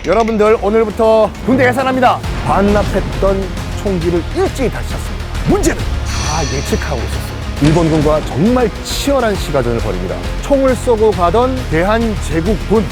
여러분들 오늘부터 군대 해산합니다. 반납했던 총기를 일제히 다시 찼습니다. 문제는 다 예측하고 있었어요. 일본군과 정말 치열한 시가전을 벌입니다. 총을 쏘고 가던 대한제국군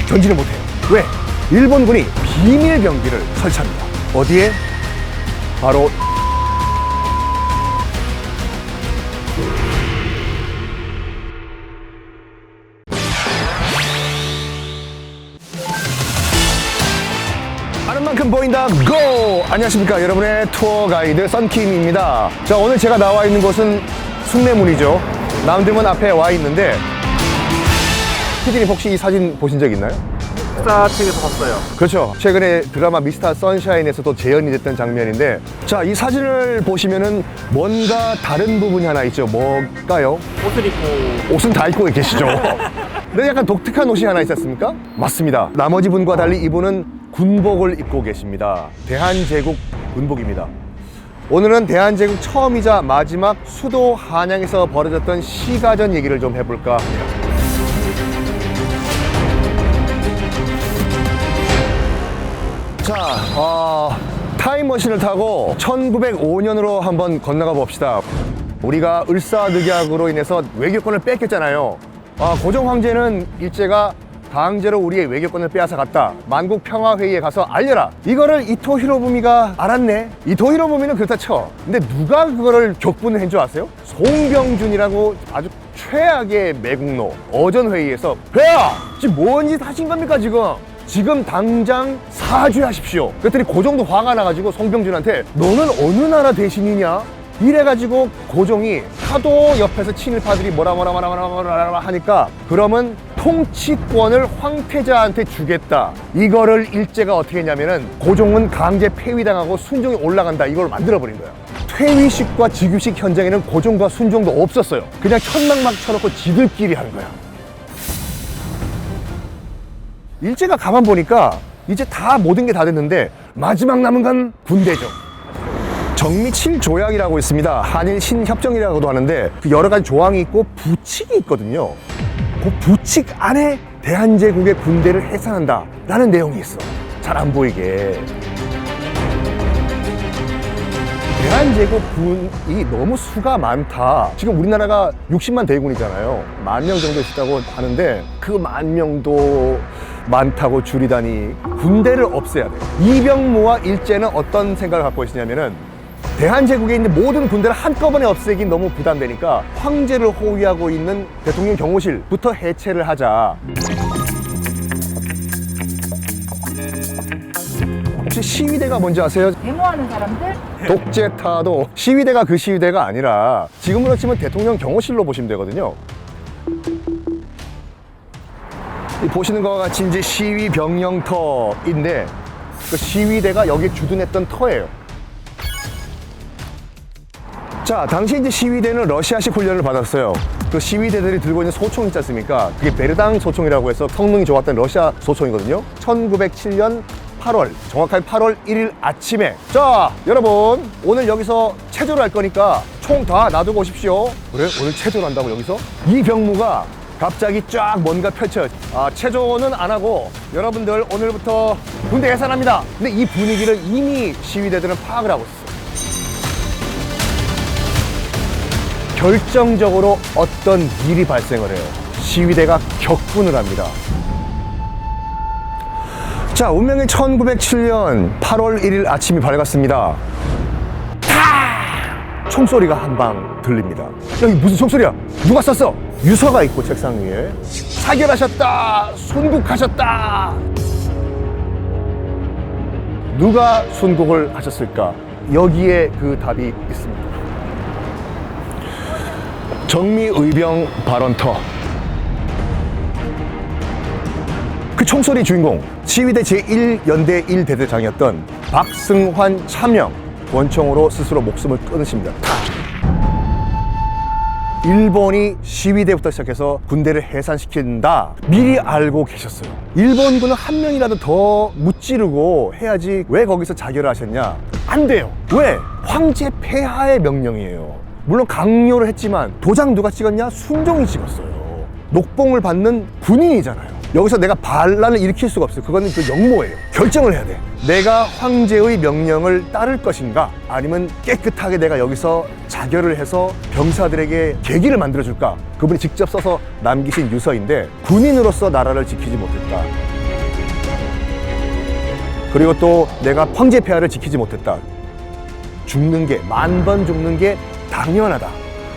견지를 못해요. 왜? 일본군이 비밀 병기를 설치합니다. 어디에? 바로 아는 만큼 보인다 고! 안녕하십니까 여러분의 투어 가이드 썬킴입니다. 자, 오늘 제가 나와 있는 곳은 숭례문이죠. 남대문 앞에 와 있는데 피디님 혹시 이 사진 보신 적 있나요? 식사 측에서 봤어요. 그렇죠. 최근에 드라마 미스터 선샤인에서도 재현이 됐던 장면인데, 자, 이 사진을 보시면은 뭔가 다른 부분이 하나 있죠. 뭘까요? 옷을 입고 옷은 다 입고 계시죠. 근데 약간 독특한 옷이 하나 있었습니까? 맞습니다. 나머지 분과 달리 이분은 군복을 입고 계십니다. 대한제국 군복입니다. 오늘은 대한제국 처음이자 마지막 수도 한양에서 벌어졌던 시가전 얘기를 좀 해볼까 합니다. 자, 타임머신을 타고 1905년으로 한번 건너가 봅시다. 우리가 을사늑약으로 인해서 외교권을 뺏겼잖아요. 고종 황제는 일제가 강제로 우리의 외교권을 빼앗아 갔다. 만국 평화회의에 가서 알려라. 이거를 이토 히로부미가 알았네. 이토 히로부미는 그렇다 쳐. 근데 누가 그거를 격분을 한 줄 아세요? 송병준이라고 아주 최악의 매국노. 어전회의에서 폐하! 지금 뭔 짓 하신 겁니까 지금? 지금 당장 사죄하십시오. 그랬더니 고종도 화가 나가지고 송병준한테 너는 어느 나라 대신이냐? 이래가지고 고종이 하도 옆에서 친일파들이 뭐라 하니까 그러면 통치권을 황태자한테 주겠다. 이거를 일제가 어떻게 했냐면은 고종은 강제 폐위당하고 순종이 올라간다. 이걸 만들어버린 거야. 퇴위식과 즉위식 현장에는 고종과 순종도 없었어요. 그냥 천막막 쳐놓고 지들끼리 한 거야. 일제가 가만 보니까 이제 다 모든 게 다 됐는데 마지막 남은 건 군대죠. 정미 7조약이라고 있습니다. 한일 신협정이라고도 하는데 그 여러 가지 조항이 있고 부칙이 있거든요. 그 부칙 안에 대한제국의 군대를 해산한다 라는 내용이 있어. 잘 안 보이게. 대한제국군이 너무 수가 많다. 지금 우리나라가 60만 대군이잖아요. 10,000명 정도 있다고 하는데 그 10,000명도 많다고 줄이다니 군대를 없애야 돼요. 이병무와 일제는 어떤 생각을 갖고 있으냐면은 대한제국에 있는 모든 군대를 한꺼번에 없애긴 너무 부담되니까 황제를 호위하고 있는 대통령 경호실부터 해체를 하자. 혹시 시위대가 뭔지 아세요? 데모하는 사람들? 독재타도 시위대가 그 시위대가 아니라 지금으로 치면 대통령 경호실로 보시면 되거든요. 보시는 것과 같이 이제 시위 병영터인데 그 시위대가 여기에 주둔했던 터예요. 자, 당시 이제 시위대는 러시아식 훈련을 받았어요. 그 시위대들이 들고 있는 소총 있지 않습니까? 그게 베르당 소총이라고 해서 성능이 좋았던 러시아 소총이거든요. 1907년 8월, 정확하게 8월 1일 아침에, 자, 여러분 오늘 여기서 체조를 할 거니까 총 다 놔두고 오십시오. 그래? 오늘 체조를 한다고 여기서? 이 병무가 갑자기 쫙 뭔가 펼쳐. 체조는 안 하고 여러분들 오늘부터 군대 해산합니다. 근데 이 분위기를 이미 시위대들은 파악을 하고 있어요. 결정적으로 어떤 일이 발생을 해요. 시위대가 격분을 합니다. 자, 운명의 1907년 8월 1일 아침이 밝았습니다. 총소리가 한 방 들립니다. 여기 무슨 총소리야? 누가 쐈어? 유서가 있고 책상 위에 사결하셨다, 순국하셨다. 누가 순국을 하셨을까? 여기에 그 답이 있습니다. 정미의병 발언터. 그 총소리 주인공 시위대 제1연대 1대대장이었던 박승환 참영 권총으로 스스로 목숨을 끊으십니다. 일본이 시위대부터 시작해서 군대를 해산시킨다 미리 알고 계셨어요. 일본군은 한 명이라도 더 무찌르고 해야지 왜 거기서 자결을 하셨냐? 안 돼요. 왜? 황제 폐하의 명령이에요. 물론 강요를 했지만 도장 누가 찍었냐? 순종이 찍었어요. 녹봉을 받는 군인이잖아요. 여기서 내가 반란을 일으킬 수가 없어요. 그거는 그 역모예요. 결정을 해야 돼. 내가 황제의 명령을 따를 것인가, 아니면 깨끗하게 내가 여기서 자결을 해서 병사들에게 계기를 만들어줄까. 그분이 직접 써서 남기신 유서인데, 군인으로서 나라를 지키지 못했다. 그리고 또 내가 황제 폐하를 지키지 못했다. 죽는 게, 10,000번 죽는 게 당연하다.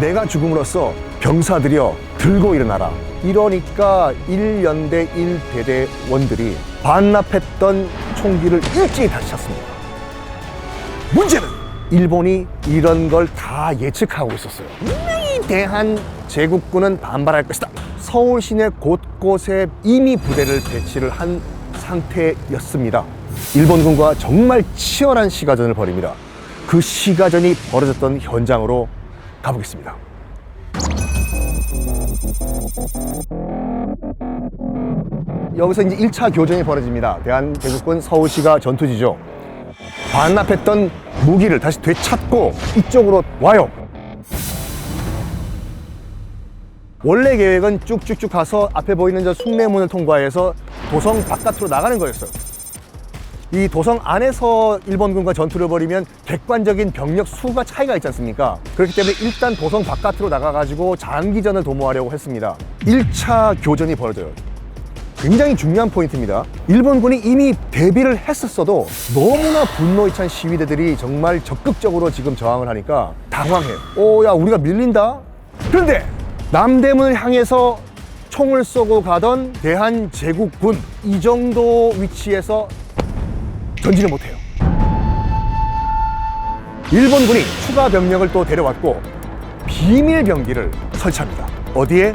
내가 죽음으로써 병사들이여 들고 일어나라. 이러니까 1연대 1대대원들이 반납했던 총기를 일찍이 다시 찼습니다. 문제는 일본이 이런 걸 다 예측하고 있었어요. 분명히 대한제국군은 반발할 것이다. 서울 시내 곳곳에 이미 부대를 배치를 한 상태였습니다. 일본군과 정말 치열한 시가전을 벌입니다. 그 시가전이 벌어졌던 현장으로 가보겠습니다. 여기서 이제 1차 교전이 벌어집니다. 대한제국군 서울시가 전투지죠. 반납했던 무기를 다시 되찾고 이쪽으로 와요. 원래 계획은 쭉쭉쭉 가서 앞에 보이는 저 숭례문을 통과해서 도성 바깥으로 나가는 거였어요. 이 도성 안에서 일본군과 전투를 벌이면 객관적인 병력 수가 차이가 있지 않습니까? 그렇기 때문에 일단 도성 바깥으로 나가가지고 장기전을 도모하려고 했습니다. 1차 교전이 벌어져요. 굉장히 중요한 포인트입니다. 일본군이 이미 대비를 했었어도 너무나 분노에 찬 시위대들이 정말 적극적으로 지금 저항을 하니까 당황해요. 야, 우리가 밀린다? 그런데 남대문을 향해서 총을 쏘고 가던 대한제국군, 이 정도 위치에서 전진을 못해요. 일본군이 추가 병력을 또 데려왔고 비밀 병기를 설치합니다. 어디에?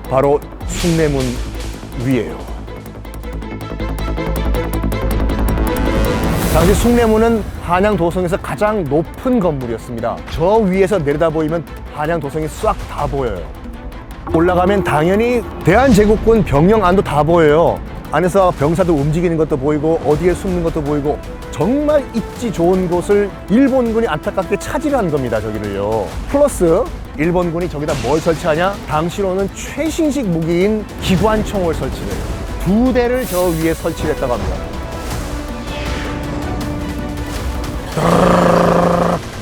바로 숭례문 위에요. 당시 숭례문은 한양 도성에서 가장 높은 건물이었습니다. 저 위에서 내려다 보이면 한양 도성이 싹 다 보여요. 올라가면 당연히 대한제국군 병영안도 다 보여요. 안에서 병사들 움직이는 것도 보이고 어디에 숨는 것도 보이고, 정말 입지 좋은 곳을 일본군이 안타깝게 차지한 겁니다. 저기를요. 플러스 일본군이 저기다 뭘 설치하냐? 당시로는 최신식 무기인 기관총을 설치해요. 2대를 저 위에 설치를 했다고 합니다.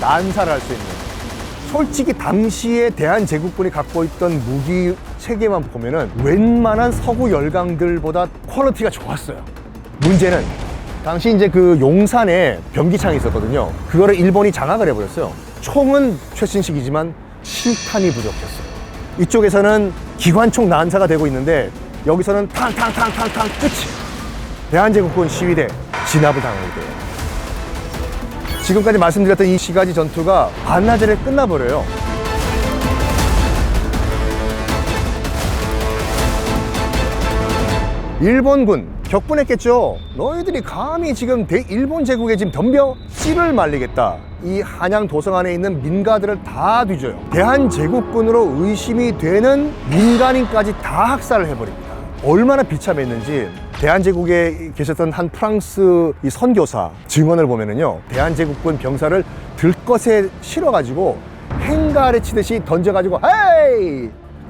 난사를 할 수 있는. 솔직히 당시에 대한제국군이 갖고 있던 무기 체계만 보면은 웬만한 서구 열강들보다 퀄리티가 좋았어요. 문제는 당시 이제 그 용산에 병기창이 있었거든요. 그거를 일본이 장악을 해버렸어요. 총은 최신식이지만 실탄이 부족했어요. 이쪽에서는 기관총 난사가 되고 있는데 여기서는 탕탕탕탕탕 끝이. 대한제국군 시위대 진압을 당하게 돼요. 지금까지 말씀드렸던 이 시가지 전투가 반나절에 끝나버려요. 일본군 격분했겠죠. 너희들이 감히 지금 일본 제국에 지금 덤벼 씨를 말리겠다. 이 한양 도성 안에 있는 민가들을 다 뒤져요. 대한제국군으로 의심이 되는 민간인까지 다 학살을 해버립니다. 얼마나 비참했는지 대한제국에 계셨던 한 프랑스 이 선교사 증언을 보면은요, 대한제국군 병사를 들것에 실어가지고 행가를 치듯이 던져가지고 헤이!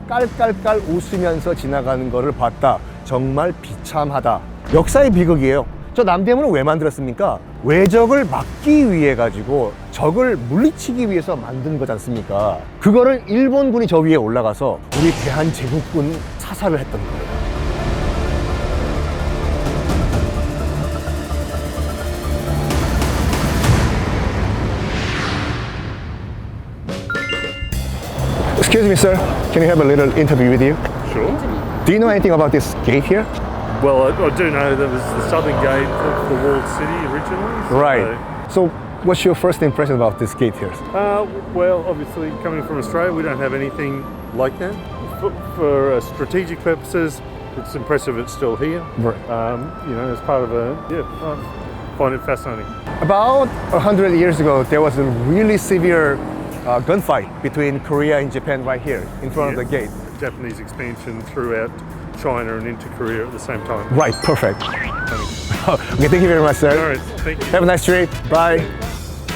깔깔깔 웃으면서 지나가는 거를 봤다. 정말 비참하다. 역사의 비극이에요. 저 남대문은 왜 만들었습니까? 외적을 막기 위해 가지고 적을 물리치기 위해서 만든 거지 않습니까? 그거를 일본군이 저 위에 올라가서 우리 대한제국군 사살을 했던 거예요. Excuse me, sir. Can we have a little interview with you? Sure. Do you know anything about this gate here? Well, I do know that was the southern gate of the walled city originally. Right. So, what's your first impression about this gate here? Well, obviously, coming from Australia, we don't have anything like that. For strategic purposes, it's impressive it's still here. Right. You know, as part of I find it fascinating. About 100 years ago, there was a really severe gunfight between Korea and Japan right here in front of the gate. Japanese expansion throughout China and into Korea at the same time. Right, perfect. Okay, thank you very much, sir. All right, thank you. Have a nice trip. Bye.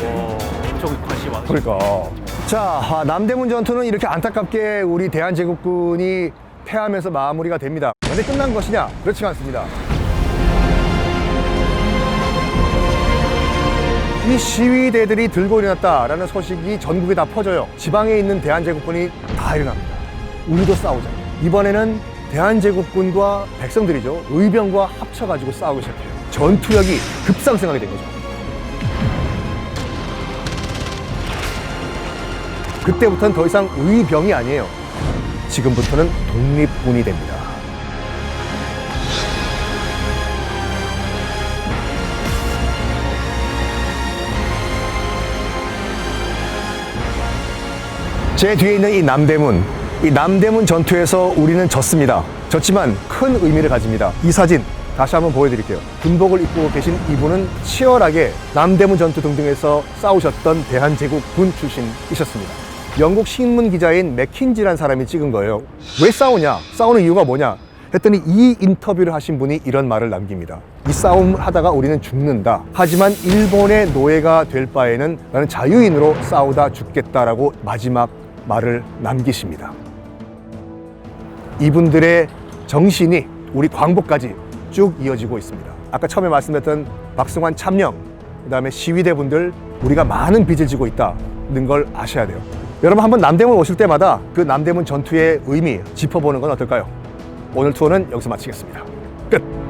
엄청 관심 그러니까. 자, 남대문 전투는 이렇게 안타깝게 우리 대한제국군이 패하면서 마무리가 됩니다. 근데 끝난 것이냐? 그렇지 않습니다. 이 시위대들이 들고 일어났다라는 소식이 전국에 다 퍼져요. 지방에 있는 대한제국군이 다 일어납니다. 우리도 싸우자. 이번에는 대한제국군과 백성들이죠. 의병과 합쳐가지고 싸우기 시작해요. 전투력이 급상승하게 된 거죠. 그때부터는 더 이상 의병이 아니에요. 지금부터는 독립군이 됩니다. 제 뒤에 있는 이 남대문 전투에서 우리는 졌습니다. 졌지만 큰 의미를 가집니다. 이 사진 다시 한번 보여드릴게요. 군복을 입고 계신 이분은 치열하게 남대문 전투 등등에서 싸우셨던 대한제국군 출신이셨습니다. 영국 신문 기자인 맥킨지라는 사람이 찍은 거예요. 왜 싸우냐? 싸우는 이유가 뭐냐? 했더니 이 인터뷰를 하신 분이 이런 말을 남깁니다. 이 싸움을 하다가 우리는 죽는다. 하지만 일본의 노예가 될 바에는 나는 자유인으로 싸우다 죽겠다라고 마지막 말을 남기십니다. 이분들의 정신이 우리 광복까지 쭉 이어지고 있습니다. 아까 처음에 말씀드렸던 박승환 참령, 그 다음에 시위대분들, 우리가 많은 빚을 지고 있다는 걸 아셔야 돼요. 여러분 한번 남대문 오실 때마다 그 남대문 전투의 의미 짚어보는 건 어떨까요? 오늘 투어는 여기서 마치겠습니다. 끝!